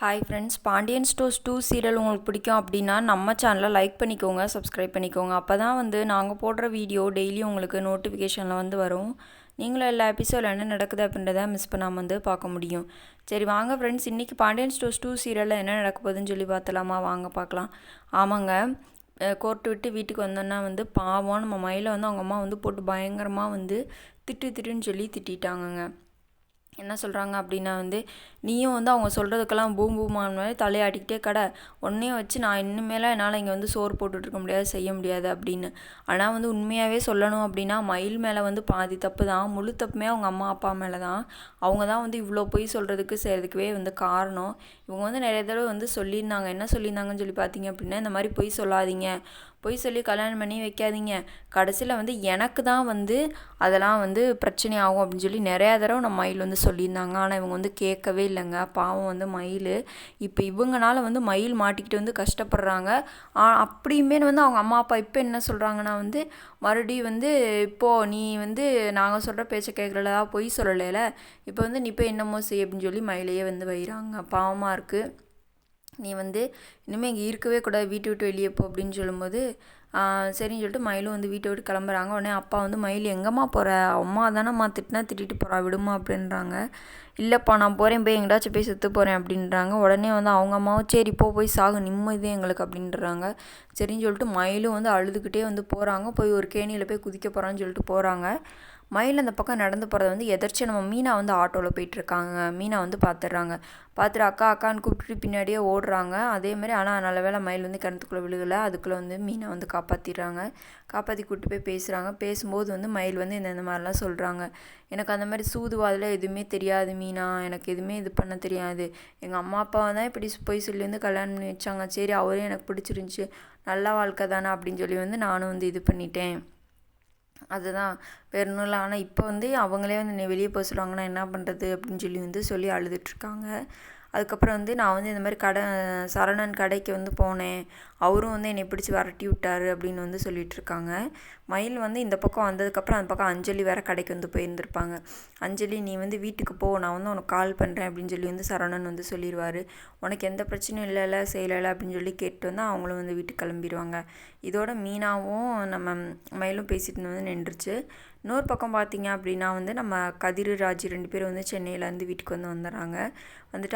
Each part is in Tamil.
Hi friends, Pandian stores 2 serial உங்களுக்கு பிடிக்கும் அப்படின்னா நம்ம சேனலை லைக் பண்ணிக்கோங்க, சப்ஸ்கிரைப் பண்ணிக்கோங்க. அப்போ தான் நாங்கள் போடுற வீடியோ டெய்லி உங்களுக்கு நோட்டிஃபிகேஷனில் வரும். நீங்களும் எல்லா எபிசோடில் என்ன நடக்குது அப்படின்றத மிஸ் பண்ணாமல் பார்க்க முடியும். சரி வாங்க ஃப்ரெண்ட்ஸ், இன்றைக்கி பாண்டியன் ஸ்டோர்ஸ் 2 சீரியலில் என்ன நடக்க போகுதுன்னு சொல்லி பார்த்தலாமா? வாங்க பார்க்கலாம். ஆமாங்க, கோர்ட்டு விட்டு வீட்டுக்கு வந்தோன்னா பாவம் நம்ம மயிலை அவங்க அம்மா போட்டு பயங்கரமாக திட்டுன்னு சொல்லி திட்டாங்கங்க. என்ன சொல்கிறாங்க அப்படின்னா நீயும் அவங்க சொல்கிறதுக்கெல்லாம் பூம் பூமான மாதிரி தலையாட்டிக்கிட்டே கடை ஒன்றையும் வச்சு நான் இனிமேல் என்னால் இங்கே சோறு போட்டுட்ருக்க முடியாது, செய்ய முடியாது அப்படின்னு. ஆனால் உண்மையாகவே சொல்லணும் அப்படின்னா மயில் மேலே பாதி தப்பு தான், முழு தப்புமே அவங்க அம்மா அப்பா மேலே தான். அவங்க தான் இவ்வளோ பொய் சொல்கிறதுக்கு செய்கிறதுக்குவே காரணம். இவங்க நிறைய தடவை சொல்லியிருந்தாங்க. என்ன சொல்லியிருந்தாங்கன்னு சொல்லி பார்த்தீங்க அப்படின்னா, இந்த மாதிரி பொய் சொல்லாதீங்க, பொய் சொல்லி கல்யாணம் பண்ணி வைக்காதீங்க, கடைசியில் எனக்கு தான் அதெல்லாம் பிரச்சனை ஆகும் அப்படின்னு சொல்லி நிறையா தடவை நம்ம மயில் சொல்லியிருந்தாங்க. ஆனால் இவங்க கேட்கவே இல்லைங்க. பாவம் மயில் இப்போ இவங்கனால மயில் மாட்டிக்கிட்டு கஷ்டப்படுறாங்க. அப்படியுமே அவங்க அம்மா அப்பா இப்போ என்ன சொல்கிறாங்கன்னா மறுபடியும் இப்போது நீ நாங்கள் சொல்கிற பேச்சை கேட்குறல, பொய் சொல்லலைல, இப்போ நீ இப்போ என்னமோ செய் அப்படின்னு சொல்லி மயிலையே வைகிறாங்க. பாவமாக இருக்குது. நீ இனிமேல் இங்கே இருக்கவே கூடாது, வீட்டை விட்டு வெளியே போ அப்படின்னு சொல்லும்போது சரின்னு சொல்லிட்டு மயிலும் வீட்டை விட்டு கிளம்புறாங்க. உடனே அப்பா மயில் எங்கேம்மா போகிற, அம்மா தானேம்மா திட்டினா திட்டிட்டு போகிறா, விடுமா அப்படின்றாங்க. இல்லைப்பா நான் போகிறேன், போய் எங்கேடாச்சும் போய் செத்து போகிறேன் அப்படின்றாங்க. உடனே அவங்க அம்மாவும் சரி போய் சாகு, நிம்மதி எங்களுக்கு அப்படின்றாங்க. சரின்னு சொல்லிட்டு மயிலும் அழுதுகிட்டே போகிறாங்க. போய் ஒரு கேணியில் போய் குதிக்க போகிறான்னு சொல்லிட்டு போகிறாங்க. மயில் அந்த பக்கம் நடந்து போகிறத எதிர்த்து நம்ம மீனா ஆட்டோவில் போயிட்டுருக்காங்க. மீனா பார்த்துடுறாங்க. பார்த்துட்டு அக்கா அக்கான்னு கூப்பிட்டு பின்னாடியே ஓடுறாங்க. அதேமாதிரி ஆனால் நல்ல வேளை மயில் கிணத்துக்குள்ளே விழுகலை. அதுக்குள்ளே மீனை காப்பாற்றிடுறாங்க. காப்பாற்றி கூப்பிட்டு போய் பேசுகிறாங்க. பேசும்போது மயில் இந்த மாதிரிலாம் சொல்கிறாங்க. எனக்கு அந்த மாதிரி சூதுவாதில் எதுவுமே தெரியாது மீனா, எனக்கு எதுவுமே இது பண்ண தெரியாது. எங்கள் அம்மா அப்பாவை தான் இப்படி போய் சொல்லி கல்யாணம் பண்ணி வச்சாங்க. சரி அவரே எனக்கு பிடிச்சிருந்துச்சி, நல்ல வாழ்க்கை தானே அப்படின்னு சொல்லி நானும் இது பண்ணிட்டேன். அதுதான் வேறு ஒன்றும் இல்லை. ஆனால் இப்போ அவங்களே என்னை வெளியே போக சொல்லுவாங்கன்னா என்ன பண்ணுறது அப்படின்னு சொல்லி அழுதுட்ருக்காங்க. அதுக்கப்புறம் நான் இந்த மாதிரி சரவணன் கடைக்கு போனேன், அவரும் என்னை பிடிச்சி விரட்டி விட்டார் அப்படின்னு சொல்லிகிட்ருக்காங்க. மயில் இந்த பக்கம் வந்ததுக்கப்புறம் அந்த பக்கம் அஞ்சலி வேறு கடைக்கு போயிருந்திருப்பாங்க. அஞ்சலி நீ வீட்டுக்கு போ, நான் உனக்கு கால் பண்ணுறேன் அப்படின்னு சொல்லி சரவணன் சொல்லிடுவார். உனக்கு எந்த பிரச்சனையும் இல்லைல்ல, செய்யலை அப்படின்னு சொல்லி கேட்டு அவங்களும் வீட்டுக்கு கிளம்பிடுவாங்க. இதோட மீனாவும் நம்ம மயிலும் பேசிட்டு நின்றுச்சு. இன்னொரு பக்கம் பார்த்தீங்க அப்படின்னா நம்ம கதிர் ராஜி 2 பேரும் சென்னையிலேருந்து வீட்டுக்கு வந்துடுறாங்க.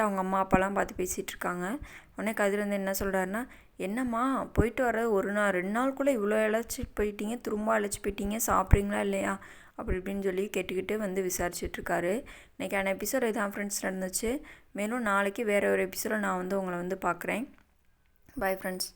அவங்க அம்மா அப்பாலாம் பார்த்து பேசிகிட்ருக்காங்க. உடனே கதிர் என்ன சொல்கிறாருன்னா, என்னம்மா போயிட்டு வர்றது 1 நாள் 2 நாளுக்குள்ளே இவ்வளோ இழைச்சி போயிட்டீங்க, திரும்ப அழைச்சி போயிட்டீங்க, சாப்பிட்றீங்களா இல்லையா அப்படி இப்படின்னு சொல்லி கேட்டுக்கிட்டு விசாரிச்சுட்ருக்காரு. இன்றைக்கான எபிசோட் இதான் ஃப்ரெண்ட்ஸ் நடந்துச்சு. மேலும் நாளைக்கு வேறு ஒரு எபிசோட நான் உங்களை பார்க்குறேன். Bye friends.